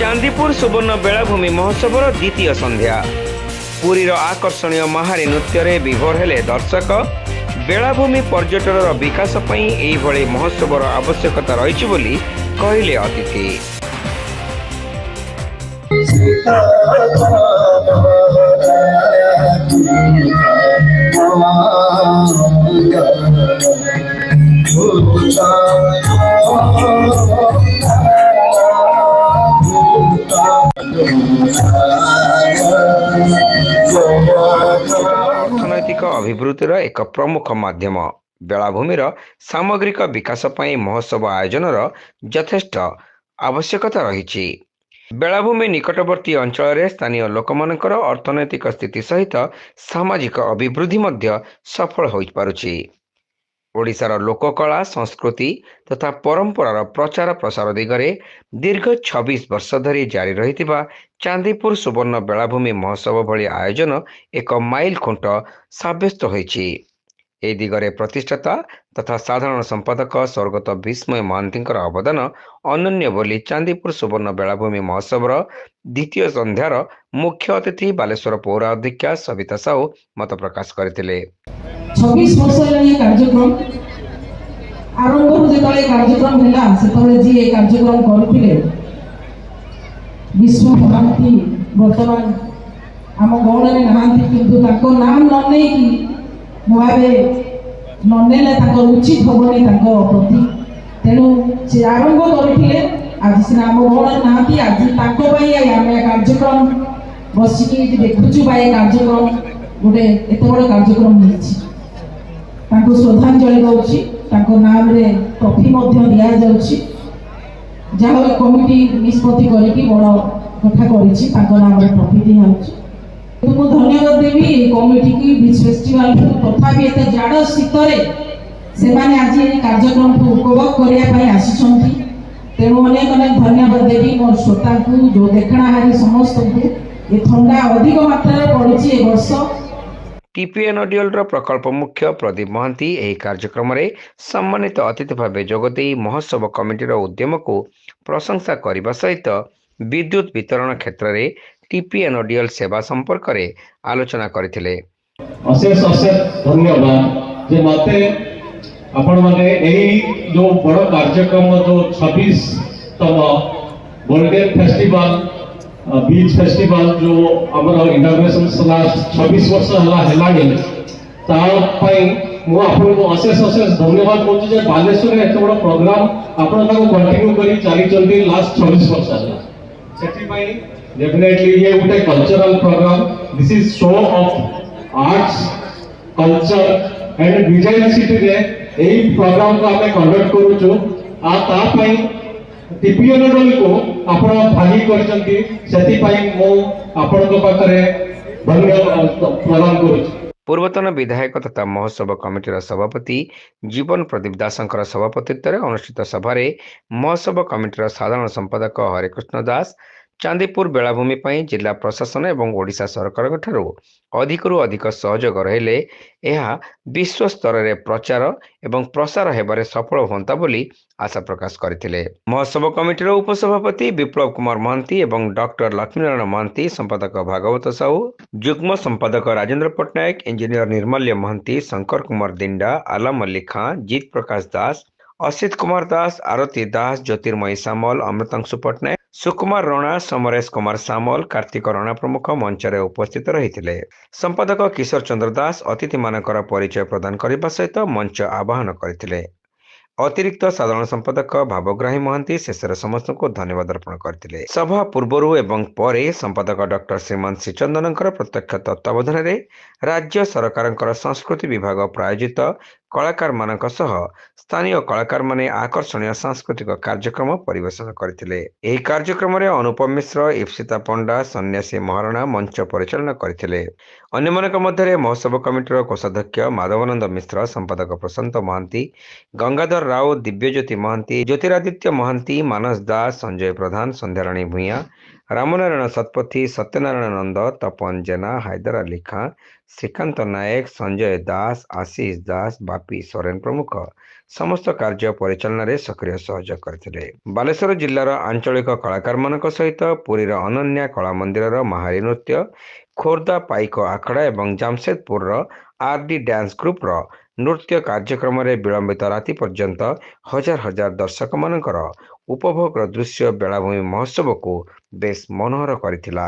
चांदीपुर सुवर्ण बेलाभूमि महोत्सव द्वितीय संध्या पुरीर आकर्षणीय महारी नृत्य विभोर हेले दर्शक। बेलाभूमि पर्यटन विकास पई महोत्सव आवश्यकता रही बोली कहले अतिथि। अर्थनैतिक अभिवृद्धिर एक प्रमुख माध्यम बेलाभूमिर सामग्रिक विकास पई महोत्सव आयोजन यथेष्ट आवश्यकता रही। बेलाभूमि निकटवर्ती अंचल स्थानीय लोकमानकर अर्थनैतिक स्थिति सहित सामाजिक अभिवृद्धि मध्य सफल हो पारुछि। ओडिशार लोककला संस्कृति तथा परंपरार प्रचार प्रसार दिगरे दीर्घ 26 वर्ष धरी जारी रही चांदीपुर सुवर्ण बेलाभूमि महोत्सव भली आयोजन एक माइल खुंट साब्यस्त होइछि। ए दिगरे प्रतिष्ठाता तथा साधारण संपादक स्वर्गत विस्मय महांती अवदान अनन्य बोली चांदीपुर सुवर्ण बेलाभूमि महोत्सव द्वितीय संध्यार मुख्य अतिथि बालेश्वर पौर अध्यक्षा सविता साहू मत प्रकाश करथिले। 26 वर्ष कार्यक्रम आरंभ जो कार्यक्रम है से कार्यक्रम करुले विष्णु महांती बर्तमान आम गौण में नहांती किंतु नाम न नहीं भावे ननेले उचित हेनी प्रति तेणु से आरंभ करते आज सीना आम गौण नहांती आज आम कार्यक्रम बसिकी देखुचु कार्यक्रम गोटे एत बड़ कार्यक्रम हो श्रद्धांजलि दौर नाम ट्रफी दि जहाँ कमिटी निष्पत्ति करके बड़ कथा कर ट्रफी दिखाई। तो धन्यवाद देवी कमिटी की बीच फेस्टिवल तथापि एत जाड़ शीतर से आज कार्यक्रम को उपभोग करने आसी तेणु अनेक अनेक धन्यवाद देवी मोर श्रोता को जो देखणाहारी समस्त को ये ठंडा अधिक मात्रा पड़ी वर्ष। टीपीएन ऑडियल प्रकल्प मुख्य प्रदीप महांती यह कार्यक्रम में सम्मानित अतिथि भाव जोगदे महोत्सव कमिटीर उद्यम को प्रशंसा करने सहित विद्युत वितरण क्षेत्र में टीपीएन ऑडियल सेवा संपर्क में आलोचना करथिले। अशेष अशेष धन्यवाद जे मते आपण माने एही जो बड़ कार्यक्रम जो 26तम गोल्डन फेस्टिवल बीच फेस्टिवल जो हमर इनॉग्रेशन लास्ट 26 वर्ष हलानी मु आपको अशेष अशेष धन्यवाद कहूँ जे बालेश्वर एत बड़ प्रोग्राम आपण कंटिन्यू करी चली लास्ट 26 वर्ष है डेफिनेटली ये गोटे cultural program this is show of arts culture and design city रे एही प्रोग्राम को हमें कंडक्ट करूछु आ ता पई टीपीएन ऑडियल को आपण भागी करचंती सेति पई मो आपण को पाखरे धन्यवाद प्रदान करूछु। पूर्वतन विधायक तथा महोत्सव कमिटीर सभापति जीवन प्रदीप दासंकर सभापतित्व में अनुष्ठित सभारे महोत्सव कमिटीर साधारण संपादक हरिकृष्ण दास चांदीपुर बेलाभूमि पई जिला प्रशासन एवं ओडिशा सरकार अधिकरू अधिक सहयोग रहिले यह विश्व स्तर रे प्रचार एवं प्रसार हेबारे सफल होंता बोली आशा प्रकाश करथिले। महोत्सव कमिटीर उपसभापति विप्लव कुमार महांती एवं डॉक्टर लक्ष्मीनारायण महांती, संपादक भागवत साहू, युग्म संपादक राजेंद्र पट्टनायक, इंजीनियर निर्मल्य महांती, शंकर कुमार दिंडा, आला मल्लिक खां, जीत प्रकाश दास, असित कुमार दास, आरती दास, ज्योतिर्मयी सामल, अमृतांशु पट्टनायक, सुकुमार रणा, समरेश कुमार सामल, कार्तिक रणा प्रमुख मंच में उपस्थित रही। संपादक किशोर चंद्र दास अतिथि मानकर परिचय प्रदान करने सहित मंच आवाहन करथिले। अतिरिक्त साधारण संपादक भावग्राही महांती शेषर समस्त को धन्यवाद अर्पण करथिले। सभा पूर्व एवं परे संपादक डॉक्टर श्रीमान श्रीचंदन प्रत्यक्ष तत्वावधान में राज्य सरकार संस्कृति विभाग प्रायोजित कलाकार मानक सह स्थानीय कलाकार माने आकर्षणीय सांस्कृतिक कार्यक्रम परिवेशन करथिले। एही कार्यक्रम में अनुपम मिश्र, इप्सिता पंडा, सन्यासी महाराणा मंच परिचालन करथिले। अन्यमानक मध्य महोत्सव कमिटीर कोषाध्यक्ष माधवानंद मिश्र, संपादक प्रशांत महांती, गंगाधर राउत, दिव्यज्योति महांती, ज्योतिरादित्य महांती, मानस दास, संजय प्रधान, संध्याराणी भूया, ରାମନାରାୟଣ ଶତପଥୀ, ସତ୍ୟନାରାୟଣ ନନ୍ଦ, ତପନ ଜେନା, ହାଇଦର ଅଲି ଖାଁ, ଶ୍ରୀକାନ୍ତ ନାୟକ, ସଞ୍ଜୟ ଦାସ, ଆଶିଷ ଦାସ, ବାପି ସୋରେନ ପ୍ରମୁଖ ସମସ୍ତ କାର୍ଯ୍ୟ ପରିଚାଳନାରେ ସକ୍ରିୟ ସହଯୋଗ କରିଥିଲେ। ବାଲେଶ୍ୱର ଜିଲ୍ଲାର ଆଞ୍ଚଳିକ କଳାକାରମାନଙ୍କ ସହିତ ପୁରୀର ଅନନ୍ୟା କଳା ମନ୍ଦିରର ମାହାରୀ ନୃତ୍ୟ, ଖୋର୍ଦ୍ଧା ପାଇକ ଆଖଡ଼ା ଏବଂ ଜାମଶେଦପୁରର ଆର୍ଡି ଡ୍ୟାନ୍ସ ଗ୍ରୁପର ନୃତ୍ୟ କାର୍ଯ୍ୟକ୍ରମରେ ବିଳମ୍ବିତ ରାତି ପର୍ଯ୍ୟନ୍ତ ହଜାର ହଜାର ଦର୍ଶକମାନଙ୍କର ଉପଭୋଗର ଦୃଶ୍ୟ ବେଳାଭୂମି ମହୋତ୍ସବକୁ ବେଶ ମନୋହର କରିଥିଲା।